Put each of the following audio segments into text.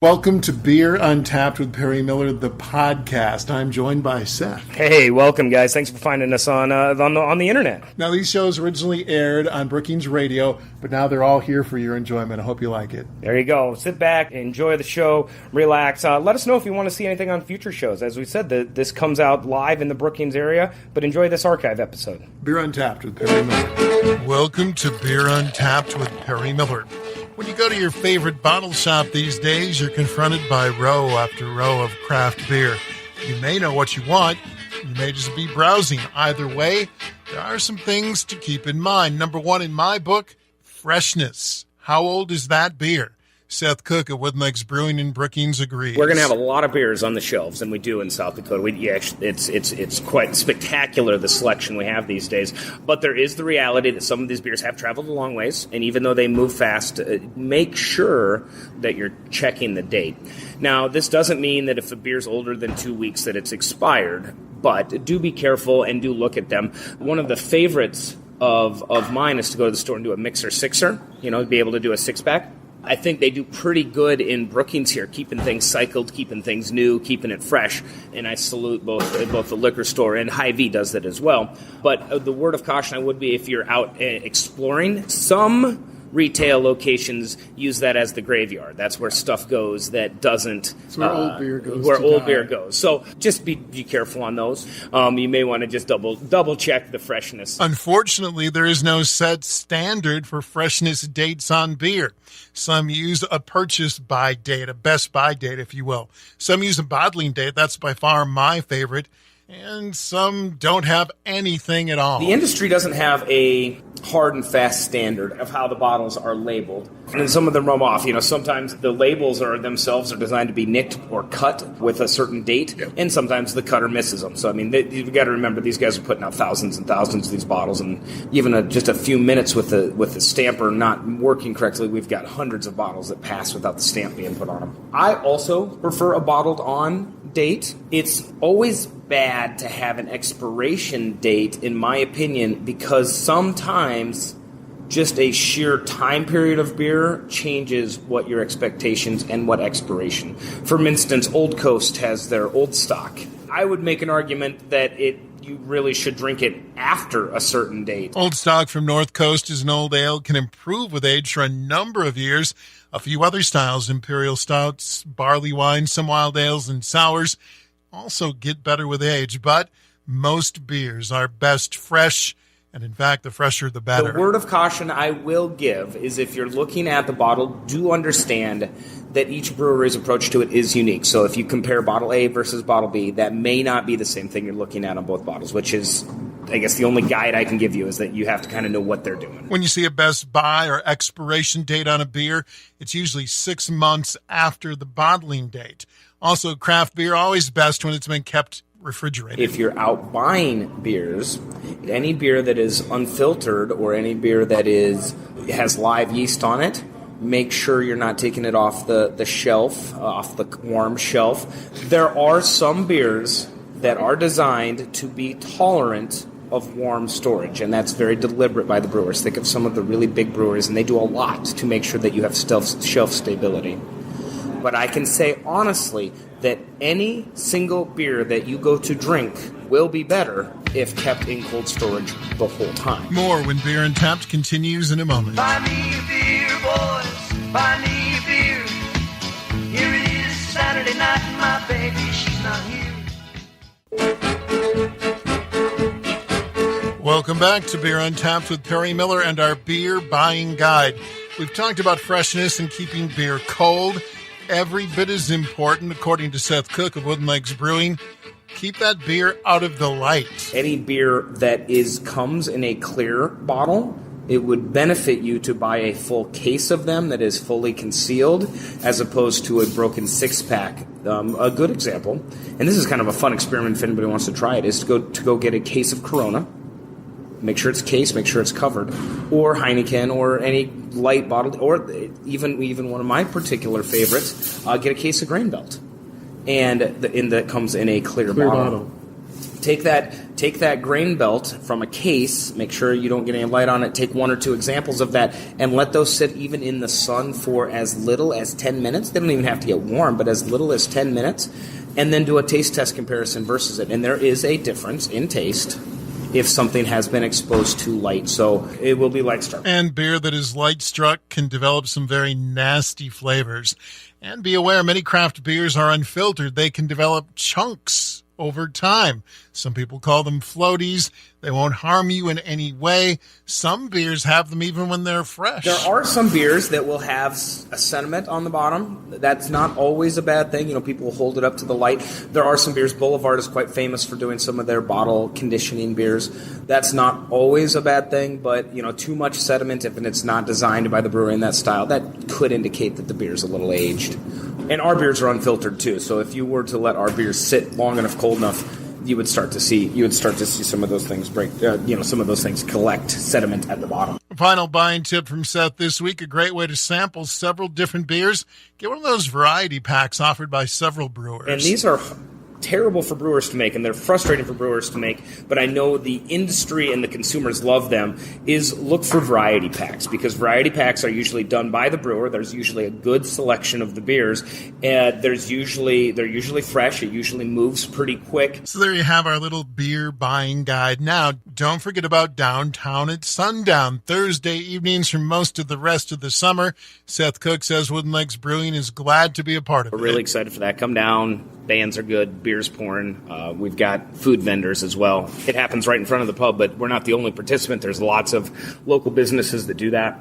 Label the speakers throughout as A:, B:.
A: Welcome to Beer Untapped with Perry Miller, the podcast. I'm joined by Seth.
B: Hey, welcome, guys. Thanks for finding us on the internet.
A: Now, these shows originally aired on Brookings Radio, but now they're all here for your enjoyment. I hope you like it.
B: There you go. Sit back, enjoy the show, relax. Let us know if you want to see anything on future shows. As we said, this comes out live in the Brookings area, but enjoy this archive episode.
A: Beer Untapped with Perry Miller.
C: Welcome to Beer Untapped with Perry Miller. When you go to your favorite bottle shop these days, you're confronted by row after row of craft beer. You may know what you want. You may just be browsing. Either way, there are some things to keep in mind. Number one in my book, freshness. How old is that beer? Seth Cook of Wooden Legs Brewing in Brookings agrees.
B: We're going to have a lot of beers on the shelves, and we do in South Dakota. It's quite spectacular, the selection we have these days. But there is the reality that some of these beers have traveled a long ways, and even though they move fast, make sure that you're checking the date. Now, this doesn't mean that if a beer's older than 2 weeks that it's expired, but do be careful and do look at them. One of the favorites of mine is to go to the store and do a mixer sixer, be able to do a six-pack. I think they do pretty good in Brookings here, keeping things cycled, keeping things new, keeping it fresh. And I salute both the liquor store and Hy-Vee does that as well. But the word of caution would be if you're out exploring, some retail locations use that as the graveyard. That's where stuff goes that doesn't...
A: It's where old beer goes.
B: Where old beer goes. So just be careful on those. You may want to just double check the freshness.
C: Unfortunately, there is no set standard for freshness dates on beer. Some use a purchase by date, a best by date, if you will. Some use a bottling date. That's by far my favorite. And some don't have anything at all.
B: The industry doesn't have a hard and fast standard of how the bottles are labeled. And some of them roam off. Sometimes the labels themselves are designed to be nicked or cut with a certain date, and sometimes the cutter misses them. So, you've got to remember these guys are putting out thousands and thousands of these bottles, and even just a few minutes with the stamper not working correctly, we've got hundreds of bottles that pass without the stamp being put on them. I also prefer a bottled on date. It's always bad to have an expiration date, in my opinion, because sometimes just a sheer time period of beer changes what your expectations and what expiration. For instance, Old Coast has their old stock. I would make an argument that you really should drink it after a certain date.
C: Old Stock from North Coast is an old ale, can improve with age for a number of years. A few other styles, imperial stouts, barley wine, some wild ales, and sours also get better with age. But most beers are best fresh, and in fact, the fresher the better.
B: The word of caution I will give is if you're looking at the bottle, do understand that each brewery's approach to it is unique. So if you compare bottle A versus bottle B, that may not be the same thing you're looking at on both bottles, which is, I guess, the only guide I can give you is that you have to kind of know what they're doing.
C: When you see a best buy or expiration date on a beer, it's usually 6 months after the bottling date. Also, craft beer, always best when it's been kept refrigerated.
B: If you're out buying beers, any beer that is unfiltered or any beer that has live yeast on it, make sure you're not taking it off the shelf, off the warm shelf. There are some beers that are designed to be tolerant of warm storage, and that's very deliberate by the brewers. Think of some of the really big brewers, and they do a lot to make sure that you have shelf stability. But I can say honestly that any single beer that you go to drink will be better if kept in cold storage the whole time.
C: More when Beer Untapped continues in a moment.
D: Buy me a beer, boys. Buy me a beer. Here it is, Saturday night, and my baby, she's not here.
C: Welcome back to Beer Untapped with Perry Miller and our beer buying guide. We've talked about freshness and keeping beer cold. Every bit as important, according to Seth Cook of Wooden Legs Brewing. Keep that beer out of the light.
B: Any beer that comes in a clear bottle, it would benefit you to buy a full case of them that is fully concealed as opposed to a broken six-pack. A good example, and this is kind of a fun experiment if anybody wants to try it, is to go get a case of Corona. Make sure it's cased, make sure it's covered, or Heineken, or any light bottle, or even one of my particular favorites, get a case of Grain Belt. And that comes in a clear bottle. Take that grain belt from a case, make sure you don't get any light on it, take 1 or 2 examples of that, and let those sit even in the sun for as little as 10 minutes. They don't even have to get warm, but as little as 10 minutes, and then do a taste test comparison versus it. And there is a difference in taste if something has been exposed to light, so it will be light struck.
C: And beer that is light struck can develop some very nasty flavors. And be aware, many craft beers are unfiltered. They can develop chunks over time. Some people call them floaties. They won't harm you in any way. Some beers have them even when they're fresh.
B: There are some beers that will have a sediment on the bottom. That's not always a bad thing. People will hold it up to the light. There are some beers. Boulevard is quite famous for doing some of their bottle conditioning beers. That's not always a bad thing, but too much sediment, if it's not designed by the brewery in that style, that could indicate that the beer's a little aged. And our beers are unfiltered too, so if you were to let our beers sit long enough, cold enough, you would start to see some of those things break. Some of those things collect sediment at the bottom.
C: Final buying tip from Seth this week: a great way to sample several different beers. Get one of those variety packs offered by several brewers.
B: And these are terrible for brewers to make, and they're frustrating for brewers to make, but I know the industry and the consumers love them, is look for variety packs, because variety packs are usually done by the brewer. There's usually a good selection of the beers, and they're usually fresh. It usually moves pretty quick.
C: So there you have our little beer buying guide. Now, don't forget about Downtown at Sundown, Thursday evenings for most of the rest of the summer. Seth Cook says Wooden Legs Brewing is glad to be a part of it.
B: We're really excited for that. Come down. Bands are good. Beer's pouring. We've got food vendors as well. It happens right in front of the pub, but we're not the only participant. There's lots of local businesses that do that.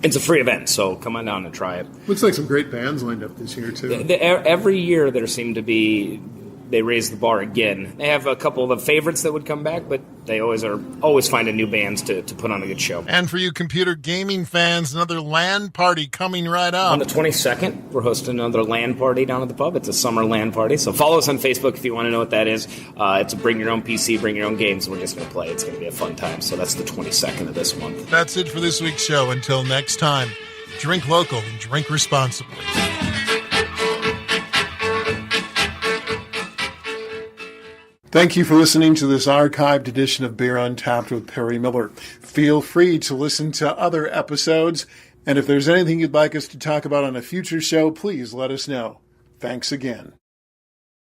B: It's a free event, so come on down and try it.
A: Looks like some great bands lined up this year, too.
B: Every year there seem to be, they raise the bar again. They have a couple of favorites that would come back, but they always finding new bands to put on a good show.
C: And for you computer gaming fans, another LAN party coming right up.
B: On the 22nd, we're hosting another LAN party down at the pub. It's a summer LAN party, so follow us on Facebook if you want to know what that is. It's a bring your own PC, bring your own games. We're just going to play. It's going to be a fun time, so that's the 22nd of this month.
C: That's it for this week's show. Until next time, drink local and drink responsibly.
A: Thank you for listening to this archived edition of Beer Untapped with Perry Miller. Feel free to listen to other episodes, and if there's anything you'd like us to talk about on a future show, please let us know. Thanks again.